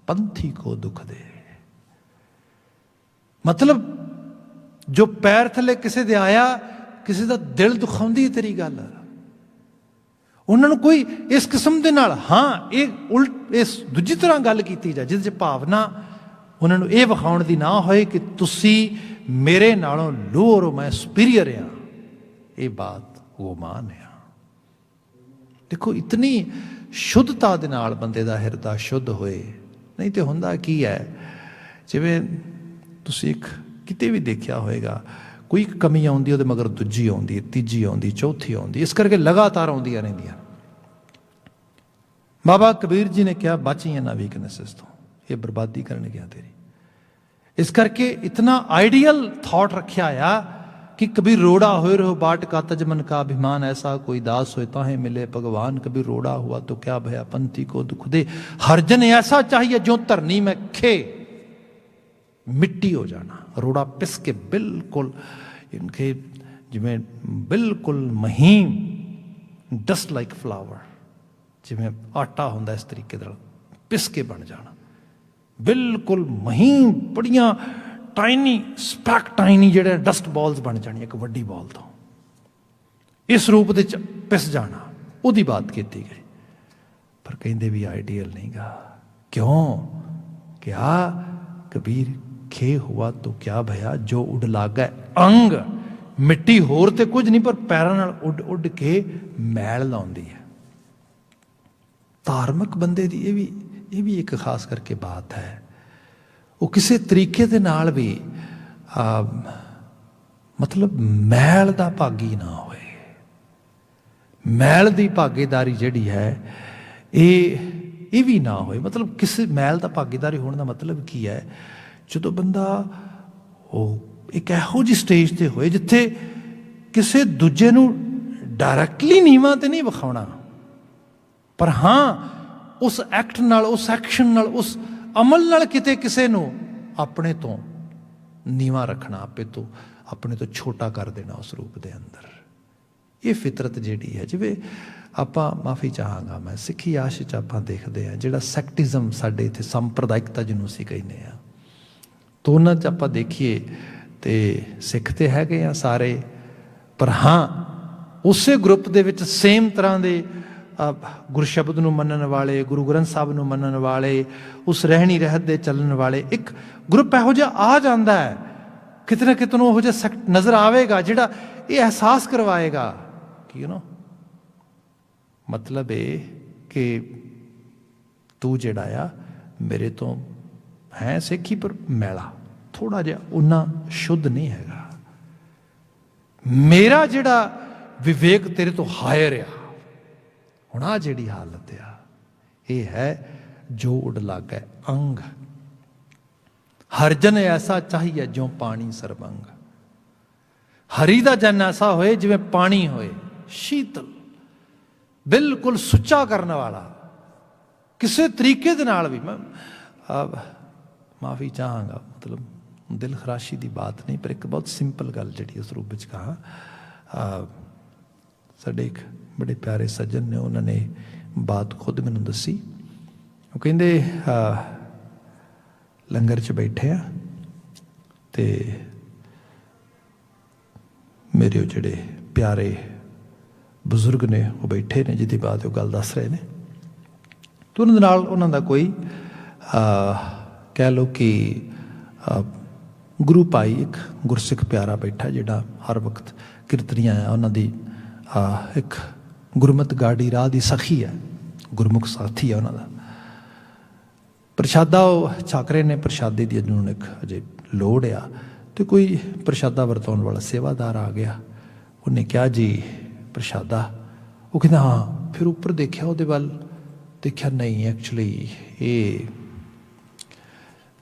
पंथी को दुख दे। मतलब जो पैर थले किसी दे आया, किसी का दिल दुखाउंदी तेरी गल, उन्होंने कोई इस किस्म के नाल हाँ एक उल्ट इस दूजी तरह गल की जाए जिस भावना उन्होंने ये विखाउण दी ना होए कि तुसी मेरे नालों लोअर हो, मैं सुपीरियर हाँ, ये बात वो मान है। देखो इतनी शुद्धता दे नाल बंदे दा हिरदा शुद्ध होए, नहीं तो हुंदा की है जिवें तुसी एक किते भी देखिया होएगा कोई कमी आउंदी उहदे मगर दूजी आउंदी, तीजी आउंदी, चौथी आउंदी, इस करके लगातार आउंदियां रहिंदियां। बाबा कबीर जी ने कहा बच इन्हां वीकनेसिस तो, ये बर्बादी करन गया तेरी। इस करके इतना आइडियल थॉट रखा आ कि कबीर रोड़ा होए रहो बाट का तजमन का अभिमान, ऐसा कोई दास होए ताहे मिले भगवान। कबीर रोड़ा हुआ तो क्या भया पंथी को दुख दे, हरजन ऐसा चाहिए जो धरनी में खे मिट्टी हो जाना। रोड़ा पिस के बिल्कुल इनके जिमें बिल्कुल महीन डस्ट लाइक फ्लावर, जिमें आटा होंदा इस तरीके नाल पिस के बन जाना, बिल्कुल महीन बड़ियां टाइनी स्पैक टाइनी जेडे डस्ट बॉल्स बन जानी एक वड्डी बॉल तो, इस रूप दे पिस जाना, उहदी बात की गई। पर कहंदे भी आइडियल नहीं गा। क्यों? क्या कबीर खे हुआ तो क्या भया जो उड़ लागा अंग, मिट्टी होर ते कुछ नहीं पर पैरों नाल उड़ उड़ के मैल लाउंदी है। धार्मिक बंदे दी ये भी एक खास करके बात है, वो किसी तरीके दे नाल भी मतलब मैल दा भागी ना होए। मैल दी भागीदारी जिहड़ी है ये भी ना होए। मतलब किसी मैल दा भागीदारी होने का मतलब की है, जो बंदा वो एक इहो जी स्टेज ते होए जिथे किसी दूजे नूं डायरैक्टली नीवां ते नहीं विखाउणा, पर हाँ उस एक्ट नाल, उस एक्शन नाल, उस अमल नाल किते किसी नूं अपने तो नीवा रखना, अपने तो छोटा कर देना उस रूप दे अंदर। ये फितरत जिहड़ी है, जिवें आपां माफ़ी चाहांगा मैं सिੱਖੀ आश च आपां देखदे हैं जिहड़ा सैक्टिज़म साडे इत्थे संप्रदायिकता जिन्हों असीं कहने आ, तो उन्हां च आपां देखीए ते सिੱਖ ते हैगे आ सारे, पर हाँ उसे ग्रुप दे विच सेम तरह दे गुरु शब्द नूं मनण वाले, गुरु ग्रंथ साहब नूं मनण वाले, उस रहनी रहत दे चलण वाले एक ग्रुप इहो जिहा आ जांदा है, किते ना किते उहो जिहा नज़र आवेगा जिहड़ा ये एहसास करवाएगा कि यू नो मतलब ये कि तू जिहड़ा आ मेरे तो है सिੱਖੀ पर मैला थोड़ा जिहा उन्ना शुद्ध नहीं हैगा, मेरा जिहड़ा विवेक तेरे तो हायर आ। हुण आ जिहड़ी हालत आ ये है जो उड़ लागे अंग, हरजन ऐसा चाहिए जो पानी सरबंग। हरी दा जन ऐसा होए जिवें पानी होए, शीतल बिल्कुल सुच्चा करने वाला, किसी तरीके दे नाल भी। मैं माफ़ी चाहांगा, मतलब दिल खराशी की बात नहीं, पर एक बहुत सिंपल गल जी उस रूप में कहा। साडे एक बड़े प्यारे सज्जन ने उन्होंने बात खुद मैनूं दसी। वो कहंदे लंगर च बैठे आ ते मेरे जिहड़े प्यारे बजुर्ग ने वो बैठे ने जिहदी बात वो गल दस रहे ने, तो उन्हां दे नाल उन्हां दा कोई कह लो कि गुरु भाई एक गुरसिख प्यारा बैठा जिहड़ा हर वक्त कीर्तनियां आ, उन्हां दी एक गुरमत गाड़ी राह दी सखी है, गुरमुख साथी है उन्हां दा। प्रशादा छक रहे ने, प्रशादे की उन्होंने एक अजे लोड़ आ, तो कोई प्रशादा वरताउण वाला सेवादार आ गया। उन्हें कहा जी प्रशादा, वो कहता हाँ। फिर उपर देखा वो वाल देखा, नहीं एक्चुअली ये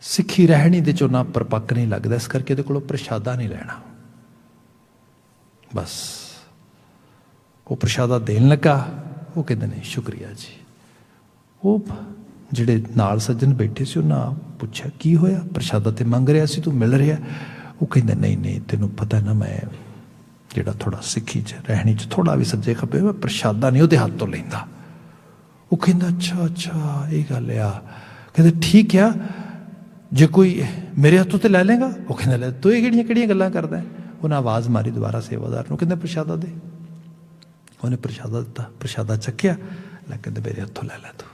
सिੱਖੀ रहनी दे चो ना परपक्क नहीं लगता, इस करके को प्रशादा नहीं लेना। बस वो प्रशादा देन लगा, वो कहते नहीं शुक्रिया जी। वो जिहड़े नाल सज्जन बैठे से उन्हें पूछा की होया, प्रशादा तो मंग रहा सी, तू मिल रहा? वो कहते नहीं नहीं तेनों पता ना मैं जिहड़ा थोड़ा सिੱਖੀ च रहनी च थोड़ा भी सज्जे खब्बे प्रशादा नहीं वो हाथ तो लेंदा। वो कहता अच्छा अच्छा ये गल आ, कहते ठीक आ, जे कोई मेरे हथों ते लै लेगा? वो कहता ले, तू किहड़ियां गल्लां करदा है? उन्हें आवाज़ मारी दोबारा सेवादार नूं, कहते प्रशादा दे। उन्हें प्रशादा दिता, प्रशादा चक्या, लै कहते मेरे हथों लै तू।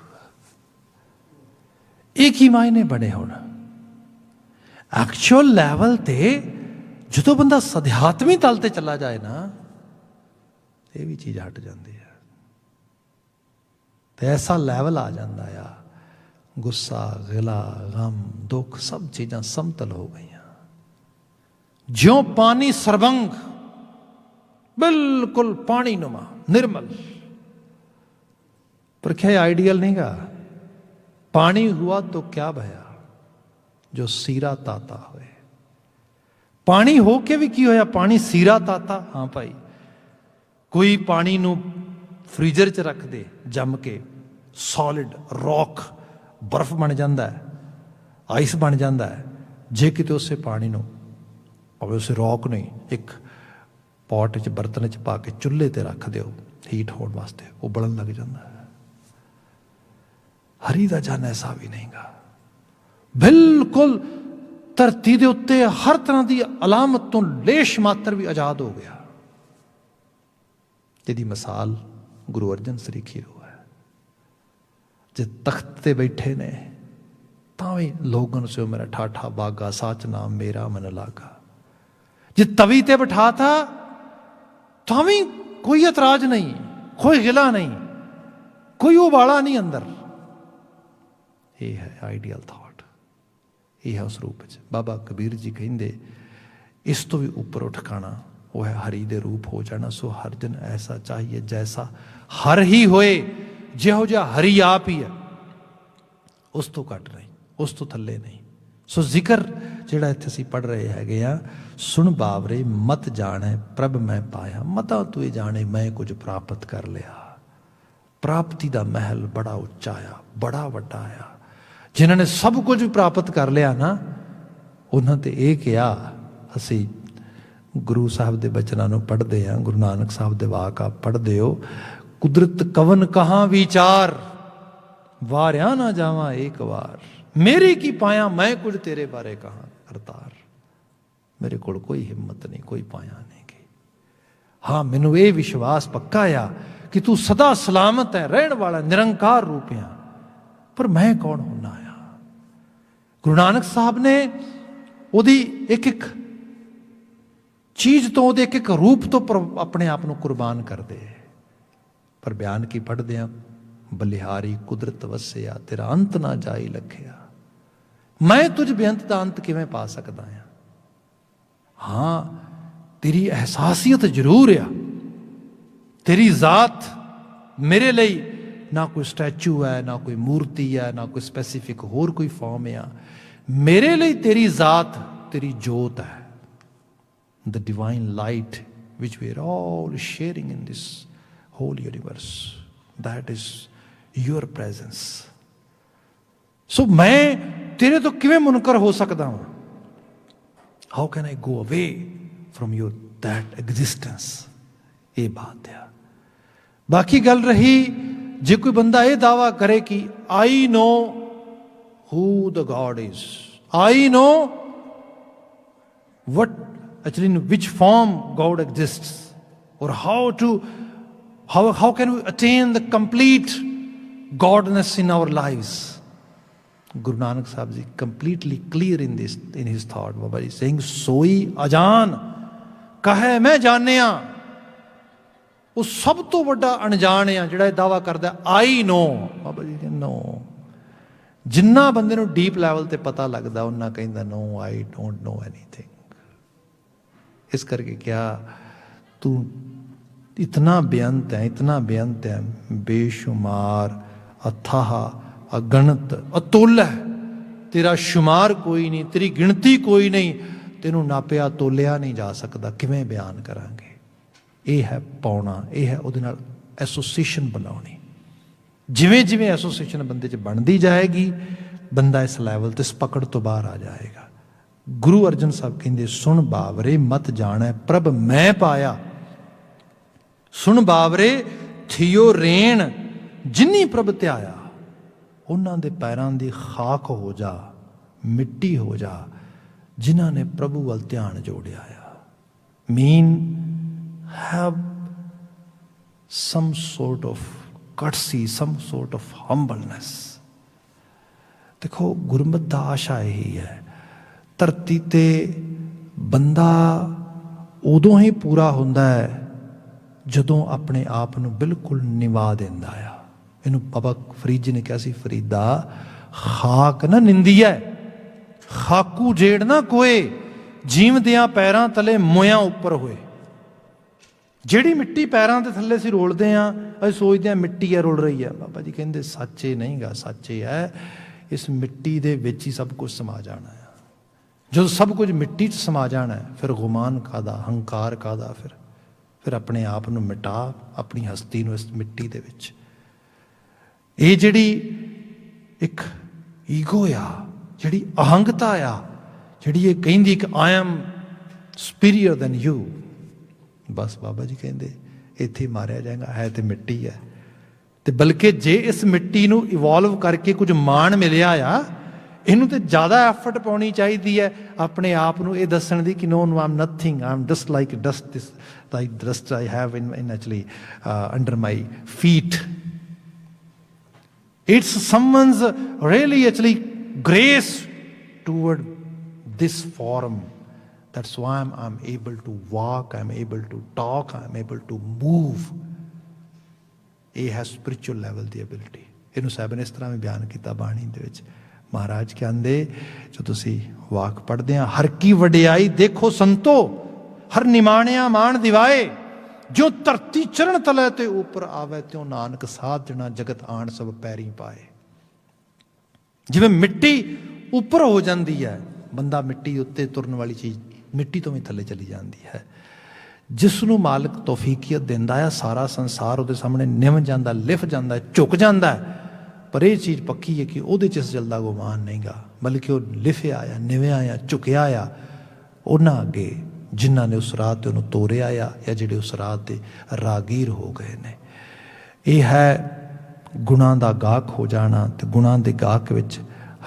एक ही मायने बने हुण एक्चुअल लैवल ते जो बंदा अध्यात्मी तल ते चला जाए ना, ये भी चीज़ हट जाती है। तो ऐसा लैवल आ जाता है, गुस्सा, गिला, गम, दुख सब चीज़ां समतल हो गई। ज्यों पानी सरबंग, बिल्कुल पानी नुमा निर्मल। पर क्या आइडियल नहीं गा? पानी हुआ तो क्या भया, जो सीरा ताता होए। पानी हो के भी की होया, पानी सीरा ताता। हाँ भाई, कोई पानी नू फ्रीजर च रख दे जम के, सॉलिड रॉक बर्फ बन जाता है, आइस बन जाता है। जे किते उस पानी नू, और उस रॉक नहीं, एक पॉट च बर्तन च पा के चुल्हे ते रख दो हीट होने वास्ते, वो बलन लग जाता है। हरी दा जन ऐसा भी नहीं गा, बिल्कुल धरती दे उत्ते हर तरह की अलामत तो लेश मात्र भी आजाद हो गया। जिहदी मिसाल गुरु अर्जन सरीखी रो है। जे तख्त ते बैठे ने तां भी लोगन से मेरा ठाठा बागा, साच नाम मेरा मन लागा। जे तवी ते बैठा था तां भी कोई एतराज नहीं, कोई गिला नहीं, कोई उबाला नहीं अंदर। ये है आइडियल थॉट, ये है उस रूप च। बाबा कबीर जी कहिंदे इस तो भी ऊपर उठकाना वो है हरि दे रूप हो जाना। सो हर जन ऐसा चाहिए जैसा हर ही होए, जिहो जिहा हरि आप ही है, उस तो घट नहीं, उस तो थल्ले नहीं। सो जिक्र जिहड़ा इत्थे असीं पढ़ रहे हैगे आ, सुन बावरे मत जाने प्रभ मैं पाया। मता तू ये जाने मैं कुछ प्राप्त कर लिया। प्राप्ति दा महल बड़ा उच्चा आ, बड़ा वड्डा आ। जिन्होंने सब कुछ प्राप्त कर लिया ना, उन्होंने ये कहा, असी गुरु साहब के बचनों पढ़ते हैं, गुरु नानक साहब के वाक आप पढ़ते हो, कुदरत कवन कहाँ विचार, वारिया ना जावा एक बार, मेरी की पाया मैं कुछ तेरे बारे कहा करतार। मेरे को कोई हिम्मत नहीं, कोई पाया नहीं गई। हाँ, मैनू ये विश्वास पक्का आ कि तू सदा सलामत है, रहने वाला निरंकार रूप है। पर मैं कौन होना आया? गुरु नानक साहब ने ओदी एक एक चीज तो, एक एक रूप तो अपने आप को कुर्बान कर दे। पर बयान की पढ़ते हैं, बलिहारी कुदरत वसिया तेरा अंत ना जाई लखिया। मैं तुझ बेअंत का अंत किवें पा सकता है? हाँ, तेरी एहसासियत जरूर आ, तेरी जात मेरे लिए ना कोई स्टैचू है, ना कोई मूर्ति है, ना कोई स्पेसिफिक होर कोई फॉर्म है। मेरे लिए तेरी जात, तेरी जोत है, the divine light which we are all sharing in this whole universe, that is your presence. So मैं तेरे तो किवें मुनकर हो सकता हूं? How can I go away from your that existence? ये बात है। बाकी गल रही, जे कोई बंदा ये दावा करे कि I know who the God is, I know what actually in which form God exists, और how can we attain the complete godness in our lives? Guru Nanak Sahib Ji completely clear in this, in his thought. Baba Ji saying, सोई अजान कहे मैं जानिया। वो सब तो बड़ा अनजान है जिहड़ा दावा करता I know. Baba ji no, जिन्ना बंदे नूं डीप लैवल ते पता लगता उन्ना कहंदा no, I don't know anything. इस करके क्या तू इतना बेअंत है, इतना बेअंत है, बेशुमार, अथाह, अगणत, अतुल है, तेरा शुमार कोई नहीं, तेरी गिनती कोई नहीं, तेनू नापिया तोलिया नहीं जा सकता। किवें बयान करांगे? ये है पाउना, ये है उहदे नाल एसोसीएशन बनाउणी। जिवें जिवें एसोसीएशन बंदे च बनती जाएगी, बंदा इस लैवल ते इस पकड़ तो बाहर आ जाएगा। गुरु अर्जन साहब कहंदे, सुन बावरे मत जाने प्रभ मैं पाया। सुन बावरे थियो रेण जिन्नी प्रभ त्याया। ਉਹਨਾਂ ਦੇ ਪੈਰਾਂ ਦੀ ਖਾਕ ਹੋ ਜਾ, ਮਿੱਟੀ ਹੋ ਜਾ, ਜਿਨ੍ਹਾਂ ਨੇ ਪ੍ਰਭੂ ਵੱਲ ਧਿਆਨ ਜੋੜਿਆ ਆ। ਮੀਨ have some sort of courtesy, some sort of humbleness। ਦੇਖੋ ਗੁਰਮਤਿ ਦਾ ਆਸ਼ਾ ਇਹੀ ਹੈ, ਧਰਤੀ ਤੇ ਬੰਦਾ ਉਦੋਂ ਹੀ ਪੂਰਾ ਹੁੰਦਾ ਹੈ ਜਦੋਂ ਆਪਣੇ ਆਪ ਨੂੰ ਬਿਲਕੁਲ ਨਿਵਾ ਦਿੰਦਾ ਆ। ਇਹਨੂੰ ਬਾਬਾ ਫਰੀਦ ਜੀ ਨੇ ਕਿਹਾ ਸੀ, ਫਰੀਦਾ ਖਾਕ ਨਾ ਨਿੰਦੀ ਹੈ, ਖਾਕੂ ਜੇੜ ਨਾ ਕੋਏ, ਜੀਵਦਿਆਂ ਪੈਰਾਂ ਤਲੇ ਮੋਇਆਂ ਉੱਪਰ ਹੋਏ। ਜਿਹੜੀ ਮਿੱਟੀ ਪੈਰਾਂ ਦੇ ਥੱਲੇ ਅਸੀਂ ਰੋਲਦੇ ਹਾਂ, ਅਸੀਂ ਸੋਚਦੇ ਹਾਂ ਮਿੱਟੀ ਹੈ ਰੁਲ ਰਹੀ ਹੈ। ਬਾਬਾ ਜੀ ਕਹਿੰਦੇ ਸੱਚ ਇਹ ਨਹੀਂ ਗਾ, ਸੱਚ ਇਹ ਹੈ ਇਸ ਮਿੱਟੀ ਦੇ ਵਿੱਚ ਹੀ ਸਭ ਕੁਝ ਸਮਾ ਜਾਣਾ ਹੈ। ਜਦੋਂ ਸਭ ਕੁਝ ਮਿੱਟੀ 'ਚ ਸਮਾ ਜਾਣਾ ਹੈ, ਫਿਰ ਗੁਮਾਨ ਕਾਹਦਾ, ਹੰਕਾਰ ਕਾਹਦਾ, ਫਿਰ ਆਪਣੇ ਆਪ ਨੂੰ ਮਿਟਾ, ਆਪਣੀ ਹਸਤੀ ਨੂੰ ਇਸ ਮਿੱਟੀ ਦੇ ਵਿੱਚ। ਇਹ ਜਿਹੜੀ ਇੱਕ ਈਗੋ ਆ, ਜਿਹੜੀ ਅਹੰਗਤਾ ਆ, ਜਿਹੜੀ ਇਹ ਕਹਿੰਦੀ ਕਿ I am superior than you, ਬਸ ਬਾਬਾ ਜੀ ਕਹਿੰਦੇ ਇੱਥੇ ਮਾਰਿਆ ਜਾਏਗਾ। ਹੈ ਤੇ ਮਿੱਟੀ ਹੈ, ਤੇ ਬਲਕਿ ਜੇ ਇਸ ਮਿੱਟੀ ਨੂੰ ਇਵੋਲਵ ਕਰਕੇ ਕੁਝ ਮਾਣ ਮਿਲਿਆ ਆ, ਇਹਨੂੰ ਤੇ ਜ਼ਿਆਦਾ ਐਫਰਟ ਪਾਉਣੀ ਚਾਹੀਦੀ ਹੈ ਆਪਣੇ ਆਪ ਨੂੰ ਇਹ ਦੱਸਣ ਦੀ ਕਿ no I am nothing, I am just like dust, this like dust I have in actually under my feet. It's someone's really actually grace toward this form. That's why I'm able to walk, I'm able to talk, I'm able to move. ਇਹ ਹੈ spiritual level ਦੀ ability। ਇਹਨੂੰ ਸਾਹਿਬ ਨੇ ਇਸ ਤਰ੍ਹਾਂ ਵੀ ਬਿਆਨ ਕੀਤਾ ਬਾਣੀ ਦੇ ਵਿੱਚ। ਮਹਾਰਾਜ ਕਹਿੰਦੇ ਜੋ ਤੁਸੀਂ ਵਾਕ ਪੜ੍ਹਦੇ ਆ, ਹਰ ਕੀ ਵਡਿਆਈ ਦੇਖੋ ਸੰਤੋ, ਹਰ ਨਿਮਾਣਿਆ ਮਾਣ ਦਿਵਾਏ, ਜੋ ਧਰਤੀ ਚਰਨ ਤਲੇ ਤੇ ਉੱਪਰ ਆਵੇ, ਤਿਉ ਨਾਨਕ ਸਾਧ ਜਣਾ ਜਗਤ ਆਣ ਸਭ ਪੈਰੀ ਪਾਏ। ਜਿਵੇਂ ਮਿੱਟੀ ਉੱਪਰ ਹੋ ਜਾਂਦੀ ਹੈ, ਬੰਦਾ ਮਿੱਟੀ ਉੱਤੇ ਤੁਰਨ ਵਾਲੀ ਚੀਜ਼ ਮਿੱਟੀ ਤੋਂ ਵੀ ਥੱਲੇ ਚਲੀ ਜਾਂਦੀ ਹੈ। ਜਿਸ ਨੂੰ ਮਾਲਕ ਤੌਫੀਕੀਅਤ ਦਿੰਦਾ ਆ, ਸਾਰਾ ਸੰਸਾਰ ਉਹਦੇ ਸਾਹਮਣੇ ਨਿਮ ਜਾਂਦਾ, ਲਿਫ ਜਾਂਦਾ, ਝੁਕ ਜਾਂਦਾ। ਪਰ ਇਹ ਚੀਜ਼ ਪੱਕੀ ਹੈ ਕਿ ਉਹਦੇ 'ਚ ਇਸ ਗੱਲ ਦਾ ਗੁਮਾਨ ਨਹੀਂ ਗਾ, ਬਲਕਿ ਉਹ ਲਿਫਿਆ ਆ, ਨਿਵਿਆ ਆ, ਝੁਕਿਆ ਆ ਉਹਨਾਂ ਅੱਗੇ ਜਿਨ੍ਹਾਂ ਨੇ ਉਸ ਰਾਹ 'ਤੇ ਉਹਨੂੰ ਤੋਰਿਆ ਆ, ਜਾਂ ਜਿਹੜੇ ਉਸ ਰਾਹ 'ਤੇ ਰਾਗੀਰ ਹੋ ਗਏ ਨੇ। ਇਹ ਹੈ ਗੁਣਾਂ ਦਾ ਗਾਹਕ ਹੋ ਜਾਣਾ, ਤੇ ਗੁਣਾਂ ਦੇ ਗਾਹਕ ਵਿੱਚ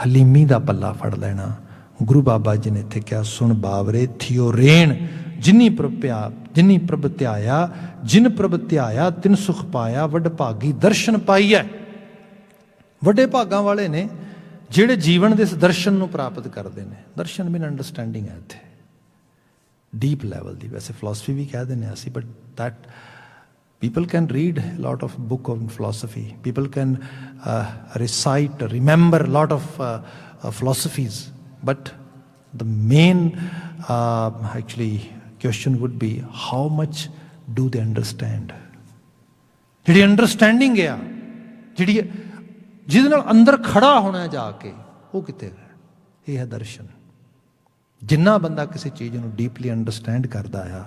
ਹਲੀਮੀ ਦਾ ਪੱਲਾ ਫੜ ਲੈਣਾ। ਗੁਰੂ ਬਾਬਾ ਜੀ ਨੇ ਇੱਥੇ ਕਿਹਾ, ਸੁਣ ਬਾਵਰੇ ਥਿਓ ਰੇਣ, ਜਿਨੀ ਪ੍ਰਭ ਧਿਆਇਆ, ਜਿਨ ਪ੍ਰਭ ਧਿਆਇਆ ਤਿਨ ਸੁਖ ਪਾਇਆ, ਵੱਡ ਭਾਗੀ ਦਰਸ਼ਨ ਪਾਈਐ। ਵੱਡੇ ਭਾਗਾਂ ਵਾਲੇ ਨੇ ਜਿਹੜੇ ਜੀਵਨ ਦੇ ਇਸ ਦਰਸ਼ਨ ਨੂੰ ਪ੍ਰਾਪਤ ਕਰਦੇ ਨੇ। ਦਰਸ਼ਨ ਮੀਨ ਅੰਡਰਸਟੈਂਡਿੰਗ ਹੈ ਇੱਥੇ ਡੀਪ ਲੈਵਲ ਦੀ। ਵੈਸੇ ਫਿਲਾਸਫੀ ਵੀ ਕਹਿ ਦਿੰਦੇ ਹਾਂ ਅਸੀਂ, but that people can read a lot of book on philosophy, people can recite, remember a lot of philosophies, but the main actually question would be how much do they understand। ਜਿਹੜੀ understanding ਆ, ਜਿਹੜੀ ਜਿਹਦੇ ਨਾਲ ਅੰਦਰ ਖੜਾ ਹੋਣਾ ਜਾ ਕੇ, ਉਹ ਕਿਤੇ ਹੈ। ਇਹ ਹੈ ਦਰਸ਼ਨ। ਜਿੰਨਾ ਬੰਦਾ ਕਿਸੇ ਚੀਜ਼ ਨੂੰ ਡੀਪਲੀ ਅੰਡਰਸਟੈਂਡ ਕਰਦਾ ਆ,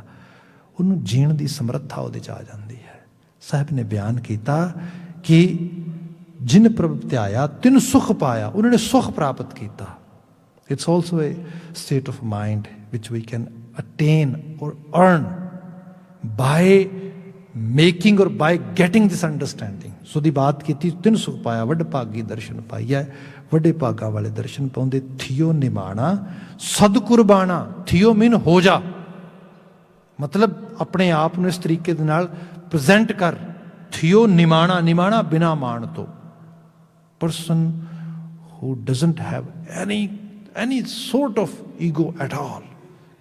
ਉਹਨੂੰ ਜੀਣ ਦੀ ਸਮਰੱਥਾ ਉਹਦੇ 'ਚ ਆ ਜਾਂਦੀ ਹੈ। ਸਾਹਿਬ ਨੇ ਬਿਆਨ ਕੀਤਾ ਕਿ ਜਿਨ ਪ੍ਰਭ ਧਿਆਇਆ ਤਿਨ ਸੁਖ ਪਾਇਆ, ਉਹਨਾਂ ਨੇ ਸੁਖ ਪ੍ਰਾਪਤ ਕੀਤਾ। It's also a state of mind which we can attain or earn by making or by getting this understanding. ਸੋ ਦੀ ਬਾਤ ਕੀਤੀ, ਤਿਨ ਸੁਖ ਪਾਇਆ, ਵੱਡ ਭਾਗੀ ਦਰਸ਼ਨ ਪਾਈਐ। ਵੱਡੇ ਭਾਗਾਂ ਵਾਲੇ ਦਰਸ਼ਨ ਪਾਉਂਦੇ। ਥਿਓ ਨਿਮਾਣਾ ਸਦ ਕੁਰਬਾਨਾ, ਥਿਓ ਮੀਨ ਹੋ ਜਾ, ਮਤਲਬ ਆਪਣੇ ਆਪ ਨੂੰ ਇਸ ਤਰੀਕੇ ਦੇ ਨਾਲ ਪ੍ਰੈਜ਼ੈਂਟ ਕਰ। ਥਿਓ ਨਿਮਾਣਾ, ਨਿਮਾਣਾ ਬਿਨਾ ਮਾਣ ਤੋਂ। Person who doesn't have any sort of ego at all,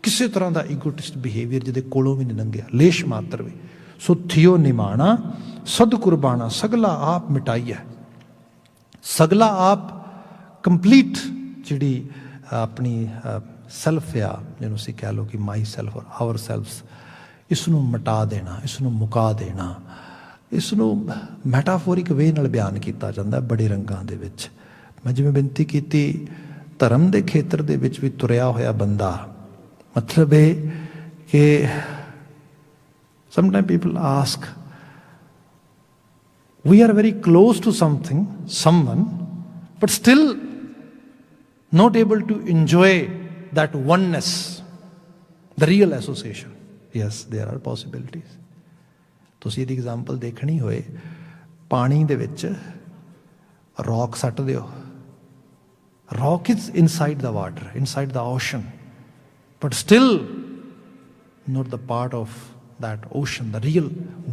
ਕਿਸੇ ਤਰ੍ਹਾਂ ਦਾ ਈਗੋਟਿਸਟ ਬਿਹੇਵੀਅਰ ਜਿਹਦੇ ਕੋਲੋਂ ਵੀ ਨਹੀਂ ਲੰਘਿਆ, ਲੇਸ਼ ਮਾਤਰ ਵੀ। ਸੋ ਥਿਓ ਨਿਮਾਣਾ ਸਦ ਕੁਰਬਾਨਾ, ਸਗਲਾ ਆਪ ਮਿਟਾਈਐ। ਸਗਲਾ ਆਪ ਕੰਪਲੀਟ ਜਿਹੜੀ ਆਪਣੀ ਸੈਲਫ ਆ, ਜਿਹਨੂੰ ਅਸੀਂ ਕਹਿ ਲਓ ਕਿ ਮਾਈ ਸੈਲਫ ਔਰ ਆਵਰ ਸੈਲਫਸ, ਇਸ ਨੂੰ ਮਿਟਾ ਦੇਣਾ, ਇਸ ਨੂੰ ਮੁਕਾ ਦੇਣਾ। ਇਸ ਨੂੰ ਮੈਟਾਫੋਰਿਕ ਵੇ ਨਾਲ ਬਿਆਨ ਕੀਤਾ ਜਾਂਦਾ ਬੜੇ ਰੰਗਾਂ ਦੇ ਵਿੱਚ। ਮੈਂ ਜਿਵੇਂ ਬੇਨਤੀ ਕੀਤੀ, ਧਰਮ ਦੇ ਖੇਤਰ ਦੇ ਵਿੱਚ ਵੀ ਤੁਰਿਆ ਹੋਇਆ ਬੰਦਾ, ਮਤਲਬ ਇਹ ਕਿ sometime people ask, we are very close to something, someone, but still not able to enjoy that oneness, the real association. Yes, there are possibilities. ਤੁਸੀਂ ਇਹਦੀ ਐਗਜ਼ਾਮਪਲ ਦੇਖਣੀ ਹੋਏ, ਪਾਣੀ ਦੇ ਵਿੱਚ ਰੌਕ ਸੱਟ ਦਿਓ। Rock is inside the water, inside the ocean, but still not the part of that ocean, the real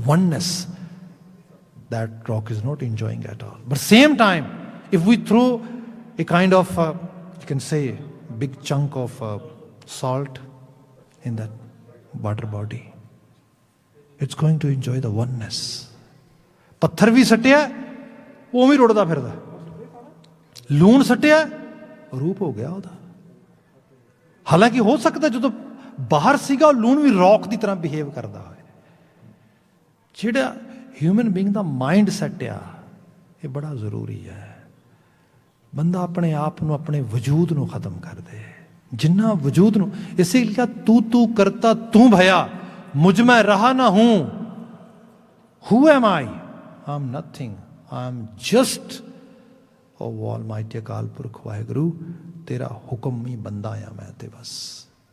oneness. That rock is not enjoying at all. But same time, if we throw a kind of, you can say, big chunk of salt in that water body, it's going to enjoy the oneness. ਪੱਥਰ ਵੀ ਸੱਟਿਆ ਉਹ ਵੀ ਰੁੜਦਾ ਫਿਰਦਾ, ਲੂਣ ਸੱਟਿਆ ਰੂਪ ਹੋ ਗਿਆ ਉਹਦਾ। ਹਾਲਾਂਕਿ ਹੋ ਸਕਦਾ ਜਦੋਂ ਬਾਹਰ ਸੀਗਾ ਉਹ ਲੂਣ ਵੀ ਰੌਕ ਦੀ ਤਰ੍ਹਾਂ ਬਿਹੇਵ ਕਰਦਾ ਹੋਵੇ। ਜਿਹੜਾ ਹਿਊਮਨ ਬੀਇੰਗ ਦਾ ਮਾਈਂਡ ਸੈਟ ਆ, ਇਹ ਬੜਾ ਜ਼ਰੂਰੀ ਹੈ। ਬੰਦਾ ਆਪਣੇ ਆਪ ਨੂੰ, ਆਪਣੇ ਵਜੂਦ ਨੂੰ ਖਤਮ ਕਰ ਦੇ, ਜਿੰਨਾ ਵਜੂਦ ਨੂੰ। ਇਸੇ ਲਈ ਤੂੰ ਕਰਤਾ ਤੂੰ ਭਇਆ, ਮੁਝ ਮੈਂ ਰਹਾ ਨਾ ਹੂੰ। Who am I am nothing, I am just oh almighty Akal Purakh Waheguru, ਤੇਰਾ ਹੁਕਮ ਹੀ ਬੰਦਾ ਆ ਮੈਂ ਤੇ ਬਸ।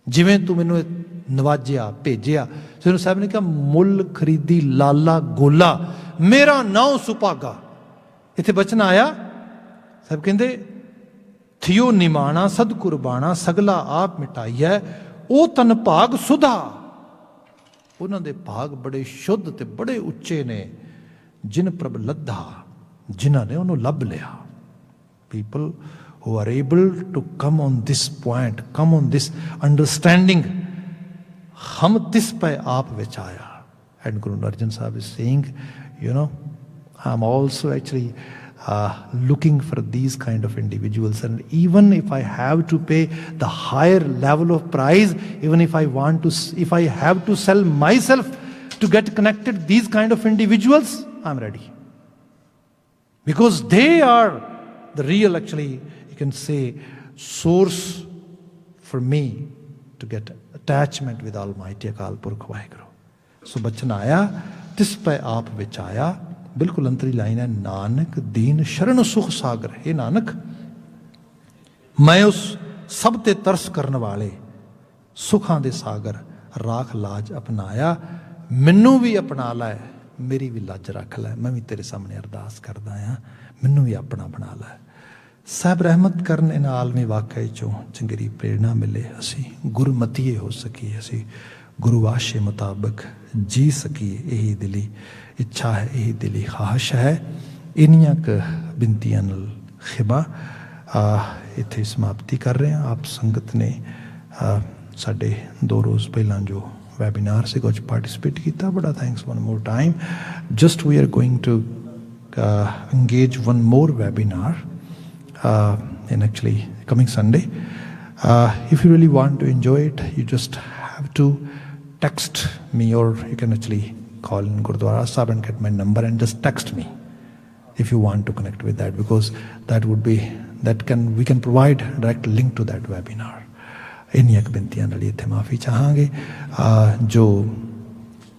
ਜਿਵੇਂ ਤੂੰ ਮੈਨੂੰ ਨਵਾਜਿਆ, ਭੇਜਿਆ। ਸੋਨੂੰ ਸਾਹਿਬ ਨੇ ਕਿਹਾ ਮੁੱਲ ਖਰੀਦੀ ਲਾਲਾ ਗੋਲਾ, ਮੇਰਾ ਨਾਉ ਸੁਭਾਗਾ। ਇੱਥੇ ਬਚਨ ਆਇਆ, ਸਾਹਿਬ ਕਹਿੰਦੇ ਥਿਓ ਨਿਮਾਣਾ ਸਦ ਕੁਰਬਾਨਾ, ਸਗਲਾ ਆਪ ਮਿਟਾਈਐ ਉਹ ਤਨ ਭਾਗ ਸੁਧਾ। ਉਹਨਾਂ ਦੇ ਭਾਗ ਬੜੇ ਸ਼ੁੱਧ ਤੇ ਬੜੇ ਉੱਚੇ ਨੇ, ਜਿਨ ਪ੍ਰਭ ਲੱਧਾ, ਜਿਨ੍ਹਾਂ ਨੇ ਉਹਨੂੰ ਲੱਭ ਲਿਆ। People who are able to come on this point, come on this understanding, hum tis pe aap vich aaya. And Guru Arjan Sahib is saying, you know, I'm also actually looking for these kind of individuals. And even if I have to pay the higher level of price, even if I want to, if I have to sell myself to get connected these kind of individuals, I'm ready. Because they are the real, actually, you can say, source for me to get attachment with Almighty Akal Purkh Vaheguru. So bachan aaya, tis pe aap vich aaya, bilkul antri line hai, Nanak deen sharan sukh sagar। हे नानक, मैं उस सब ते तरस करन वाले सुखां दे सागर राख लाज अपनाया, मैनू भी अपना लै, मेरी भी लाज रख लै। मैं भी तेरे सामने अरदास करदा आ, मैनू भी अपना बना लै। ਸਾਹਿਬ ਰਹਿਮਤ ਕਰਨ, ਇਹਨਾਂ ਆਲਮੀ ਵਾਕਿਆ ਚੋਂ ਚੰਗੇਰੀ ਪ੍ਰੇਰਣਾ ਮਿਲੇ, ਅਸੀਂ ਗੁਰਮਤੀਏ ਹੋ ਸਕੀਏ, ਅਸੀਂ ਗੁਰੂ ਆਸ਼ੇ ਮੁਤਾਬਕ ਜੀ ਸਕੀਏ। ਇਹੀ ਦਿਲੀ ਇੱਛਾ ਹੈ, ਇਹੀ ਦਿਲੀ ਖਾਹਿਸ਼ ਹੈ। ਇੰਨੀਆਂ ਕੁ ਬਿਨਤੀਆਂ ਨਾਲ ਖਿਮਾ ਇੱਥੇ ਸਮਾਪਤੀ ਕਰ ਰਹੇ ਹਾਂ। ਆਪ ਸੰਗਤ ਨੇ ਸਾਡੇ 2 ਰੋਜ਼ ਪਹਿਲਾਂ ਜੋ ਵੈਬੀਨਾਰ ਸੀਗਾ ਉਹ 'ਚ ਪਾਰਟੀਸਪੇਟ ਕੀਤਾ, ਬੜਾ thanks one more time. Just we are going to engage one more webinar in actually coming Sunday. If you really want to enjoy it, you just have to text me, or you can actually call in Gurdwara Sahib and get my number and just text me if you want to connect with that, because that would be, we can provide direct link to that webinar. ਇੰਨੀਆਂ ਕੁ ਬੇਨਤੀਆਂ ਨਾਲ ਇੱਥੇ ਮਾਫੀ ਚਾਹਾਂਗੇ। ਜੋ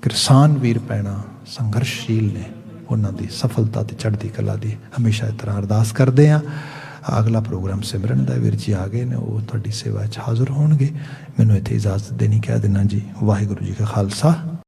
ਕਿਸਾਨ ਵੀਰ ਭੈਣਾਂ ਸੰਘਰਸ਼ਸ਼ੀਲ ਨੇ, ਉਹਨਾਂ ਦੀ ਸਫਲਤਾ ਤੇ ਚੜ੍ਹਦੀ ਕਲਾ ਦੀ ਹਮੇਸ਼ਾ ਇਸ ਤਰ੍ਹਾਂ ਅਰਦਾਸ ਕਰਦੇ ਹਾਂ। ਅਗਲਾ ਪ੍ਰੋਗਰਾਮ ਸਿਮਰਨ ਦਾ, ਵੀਰ ਜੀ ਆ ਗਏ ਨੇ, ਉਹ ਤੁਹਾਡੀ ਸੇਵਾ 'ਚ ਹਾਜ਼ਰ ਹੋਣਗੇ। ਮੈਨੂੰ ਇੱਥੇ ਇਜਾਜ਼ਤ ਦੇਣੀ ਕਹਿ ਦੇਣਾ ਜੀ। ਵਾਹਿਗੁਰੂ ਜੀ ਕਾ ਖਾਲਸਾ।